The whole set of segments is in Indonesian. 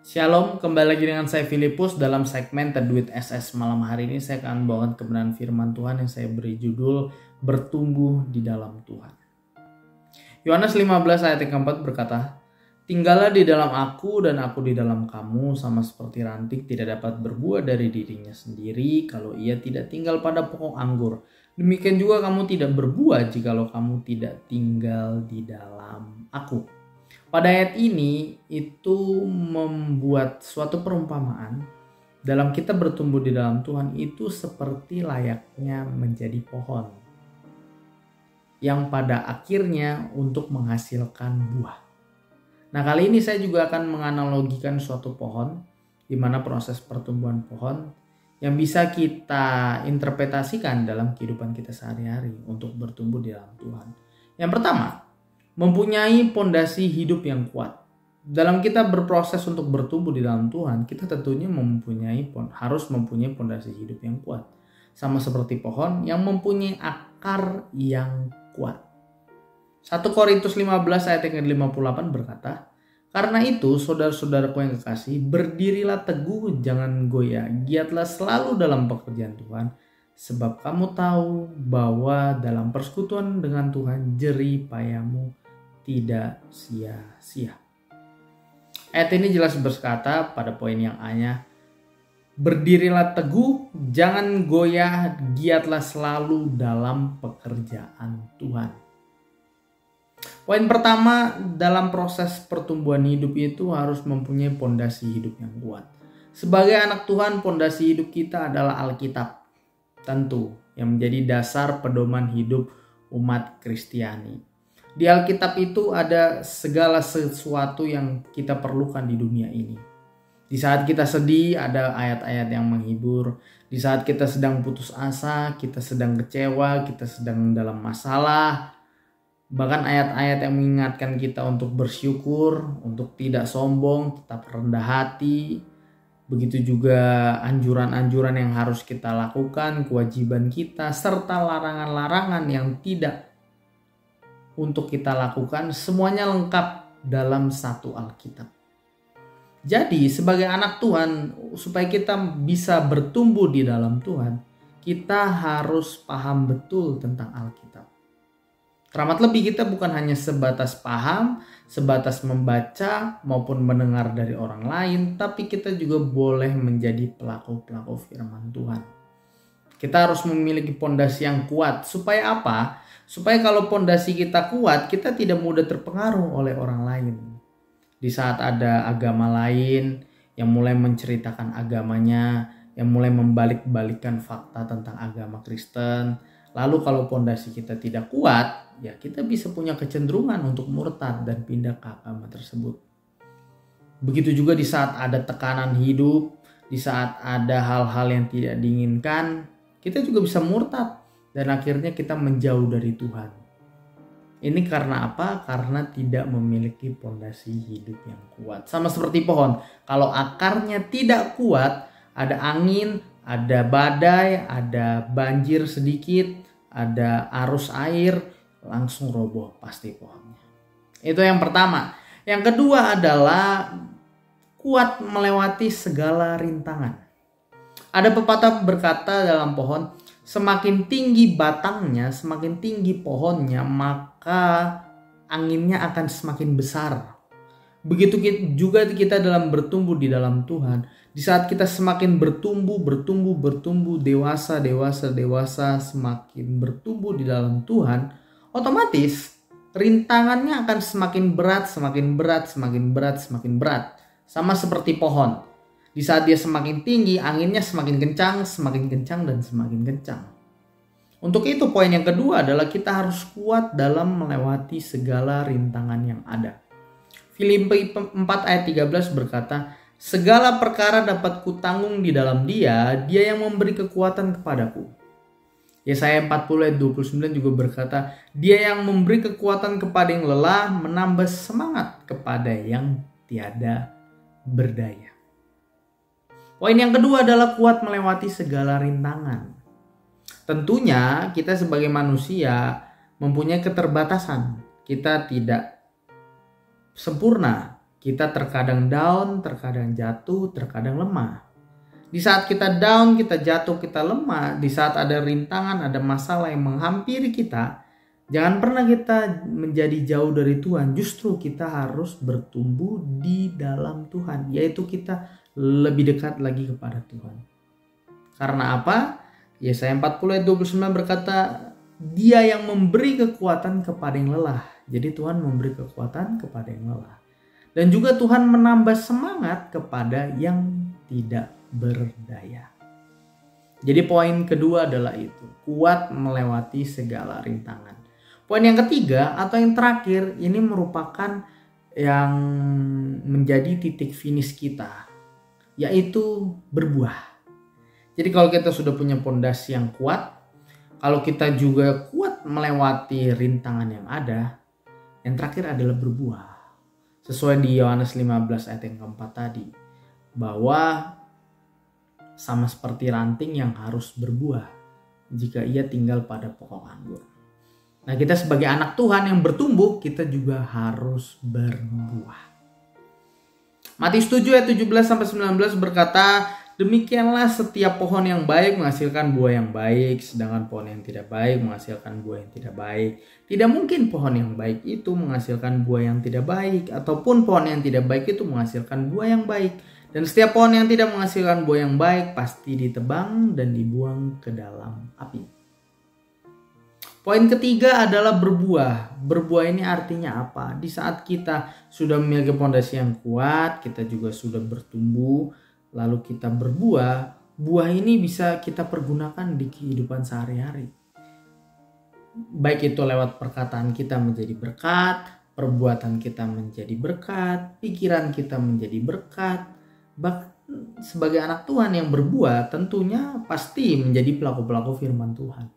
Shalom, kembali lagi dengan saya Filipus dalam segmen Teduit SS. Malam hari ini saya akan membawakan kebenaran firman Tuhan yang saya beri judul Bertumbuh di dalam Tuhan. Yohanes 15 ayat yang keempat berkata, "Tinggallah di dalam aku dan aku di dalam kamu, sama seperti ranting tidak dapat berbuah dari dirinya sendiri kalau ia tidak tinggal pada pokok anggur. Demikian juga kamu tidak berbuah jikalau kamu tidak tinggal di dalam aku." Pada ayat ini itu membuat suatu perumpamaan dalam kita bertumbuh di dalam Tuhan itu seperti layaknya menjadi pohon yang pada akhirnya untuk menghasilkan buah. Nah, kali ini saya juga akan menganalogikan suatu pohon di mana proses pertumbuhan pohon yang bisa kita interpretasikan dalam kehidupan kita sehari-hari untuk bertumbuh di dalam Tuhan. Yang pertama, mempunyai pondasi hidup yang kuat. Dalam kita berproses untuk bertumbuh di dalam Tuhan, kita tentunya harus mempunyai pondasi hidup yang kuat. Sama seperti pohon yang mempunyai akar yang kuat. 1 Korintus 15 ayat yang ke-58 berkata, "Karena itu, saudara-saudaraku yang kekasih, berdirilah teguh, jangan goyah, giatlah selalu dalam pekerjaan Tuhan, sebab kamu tahu bahwa dalam persekutuan dengan Tuhan jerih payamu tidak sia-sia." Ayat ini jelas berkata pada poin yang A-nya, berdirilah teguh, jangan goyah, giatlah selalu dalam pekerjaan Tuhan. Poin pertama dalam proses pertumbuhan hidup itu harus mempunyai pondasi hidup yang kuat. Sebagai anak Tuhan, pondasi hidup kita adalah Alkitab, tentu, yang menjadi dasar pedoman hidup umat Kristiani. Di Alkitab itu ada segala sesuatu yang kita perlukan di dunia ini. Di saat kita sedih ada ayat-ayat yang menghibur. Di saat kita sedang putus asa, kita sedang kecewa, kita sedang dalam masalah. Bahkan ayat-ayat yang mengingatkan kita untuk bersyukur, untuk tidak sombong, tetap rendah hati. Begitu juga anjuran-anjuran yang harus kita lakukan, kewajiban kita, serta larangan-larangan yang tidak untuk kita lakukan, semuanya lengkap dalam satu Alkitab. Jadi sebagai anak Tuhan, supaya kita bisa bertumbuh di dalam Tuhan, kita harus paham betul tentang Alkitab. Terlebih lebih kita bukan hanya sebatas paham, sebatas membaca maupun mendengar dari orang lain, tapi kita juga boleh menjadi pelaku-pelaku firman Tuhan. Kita harus memiliki pondasi yang kuat. Supaya apa? Supaya kalau pondasi kita kuat, kita tidak mudah terpengaruh oleh orang lain. Di saat ada agama lain yang mulai menceritakan agamanya, yang mulai membalik-balikan fakta tentang agama Kristen, lalu kalau pondasi kita tidak kuat, ya kita bisa punya kecenderungan untuk murtad dan pindah ke agama tersebut. Begitu juga di saat ada tekanan hidup, di saat ada hal-hal yang tidak diinginkan, kita juga bisa murtad. Dan akhirnya kita menjauh dari Tuhan. Ini karena apa? Karena tidak memiliki pondasi hidup yang kuat. Sama seperti pohon. Kalau akarnya tidak kuat, ada angin, ada badai, ada banjir sedikit, ada arus air, langsung roboh pasti pohonnya. Itu yang pertama. Yang kedua adalah kuat melewati segala rintangan. Ada pepatah berkata dalam pohon, semakin tinggi batangnya, semakin tinggi pohonnya, maka anginnya akan semakin besar. Begitu juga kita dalam bertumbuh di dalam Tuhan. Di saat kita semakin bertumbuh, dewasa, semakin bertumbuh di dalam Tuhan, otomatis rintangannya akan semakin berat. Sama seperti pohon. Di saat dia semakin tinggi, anginnya semakin kencang, dan semakin kencang. Untuk itu poin yang kedua adalah kita harus kuat dalam melewati segala rintangan yang ada. Filipi 4 ayat 13 berkata, "Segala perkara dapat kutanggung di dalam Dia yang memberi kekuatan kepadaku." Yesaya 40 ayat 29 juga berkata, "Dia yang memberi kekuatan kepada yang lelah, menambah semangat kepada yang tiada berdaya." Poin yang kedua adalah kuat melewati segala rintangan. Tentunya kita sebagai manusia mempunyai keterbatasan. Kita tidak sempurna. Kita terkadang down, terkadang jatuh, terkadang lemah. Di saat kita down, kita jatuh, kita lemah, di saat ada rintangan, ada masalah yang menghampiri kita, jangan pernah kita menjadi jauh dari Tuhan. Justru kita harus bertumbuh di dalam Tuhan, yaitu kita lebih dekat lagi kepada Tuhan. Karena apa? Yesaya 40 ayat 29 berkata, Dia yang memberi kekuatan kepada yang lelah. Jadi Tuhan memberi kekuatan kepada yang lelah. Dan juga Tuhan menambah semangat kepada yang tidak berdaya. Jadi poin kedua adalah itu, kuat melewati segala rintangan. Poin yang ketiga atau yang terakhir, ini merupakan yang menjadi titik finish kita, yaitu berbuah. Jadi kalau kita sudah punya pondasi yang kuat, kalau kita juga kuat melewati rintangan yang ada, yang terakhir adalah berbuah. Sesuai di Yohanes 15 ayat yang keempat tadi, bahwa sama seperti ranting yang harus berbuah jika ia tinggal pada pokok anggur. Nah, kita sebagai anak Tuhan yang bertumbuh, kita juga harus berbuah. Matius 7 ayat 17-19 berkata, demikianlah setiap pohon yang baik menghasilkan buah yang baik, sedangkan pohon yang tidak baik menghasilkan buah yang tidak baik. Tidak mungkin pohon yang baik itu menghasilkan buah yang tidak baik, ataupun pohon yang tidak baik itu menghasilkan buah yang baik. Dan setiap pohon yang tidak menghasilkan buah yang baik pasti ditebang dan dibuang ke dalam api. Poin ketiga adalah berbuah. Berbuah ini artinya apa? Di saat kita sudah memiliki pondasi yang kuat, kita juga sudah bertumbuh, lalu kita berbuah, buah ini bisa kita pergunakan di kehidupan sehari-hari. Baik itu lewat perkataan kita menjadi berkat, perbuatan kita menjadi berkat, pikiran kita menjadi berkat. Bahkan sebagai anak Tuhan yang berbuah tentunya pasti menjadi pelaku-pelaku firman Tuhan.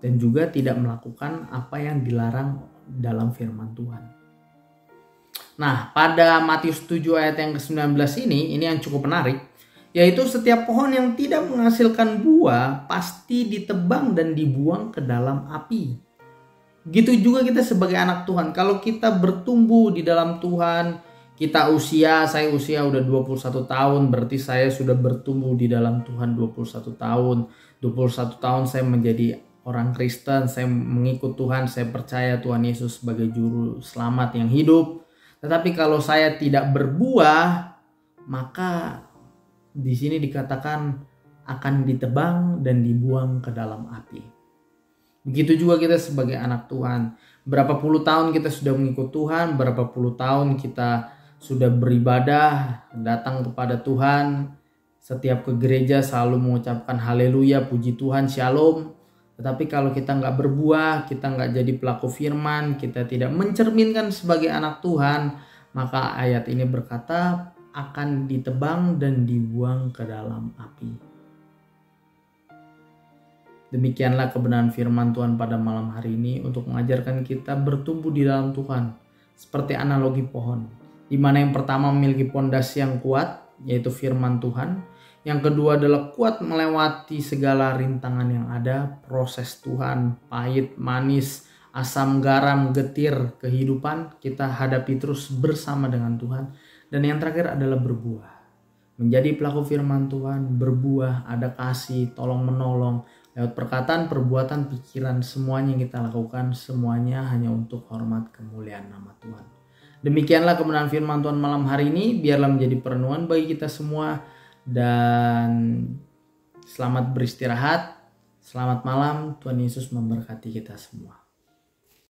Dan juga tidak melakukan apa yang dilarang dalam firman Tuhan. Nah, pada Matius 7 ayat yang ke-19 ini yang cukup menarik, yaitu setiap pohon yang tidak menghasilkan buah pasti ditebang dan dibuang ke dalam api. Gitu juga kita sebagai anak Tuhan. Kalau kita bertumbuh di dalam Tuhan, saya usia udah 21 tahun, berarti saya sudah bertumbuh di dalam Tuhan 21 tahun. 21 tahun saya menjadi orang Kristen, saya mengikut Tuhan, saya percaya Tuhan Yesus sebagai juru selamat yang hidup. Tetapi kalau saya tidak berbuah, maka di sini dikatakan akan ditebang dan dibuang ke dalam api. Begitu juga kita sebagai anak Tuhan. Berapa puluh tahun kita sudah mengikut Tuhan, berapa puluh tahun kita sudah beribadah, datang kepada Tuhan, setiap ke gereja selalu mengucapkan haleluya, puji Tuhan, shalom. Tetapi kalau kita nggak berbuah, kita nggak jadi pelaku firman, kita tidak mencerminkan sebagai anak Tuhan, maka ayat ini berkata akan ditebang dan dibuang ke dalam api. Demikianlah kebenaran firman Tuhan pada malam hari ini untuk mengajarkan kita bertumbuh di dalam Tuhan. Seperti analogi pohon, di mana yang pertama memiliki pondasi yang kuat, yaitu firman Tuhan. Yang kedua adalah kuat melewati segala rintangan yang ada, proses Tuhan, pahit, manis, asam, garam, getir kehidupan kita hadapi terus bersama dengan Tuhan. Dan yang terakhir adalah berbuah. Menjadi pelaku firman Tuhan, berbuah, ada kasih, tolong menolong, lewat perkataan, perbuatan, pikiran, semuanya yang kita lakukan, semuanya hanya untuk hormat kemuliaan nama Tuhan. Demikianlah kebenaran firman Tuhan malam hari ini, biarlah menjadi perenungan bagi kita semua. Dan selamat beristirahat, selamat malam, Tuhan Yesus memberkati kita semua.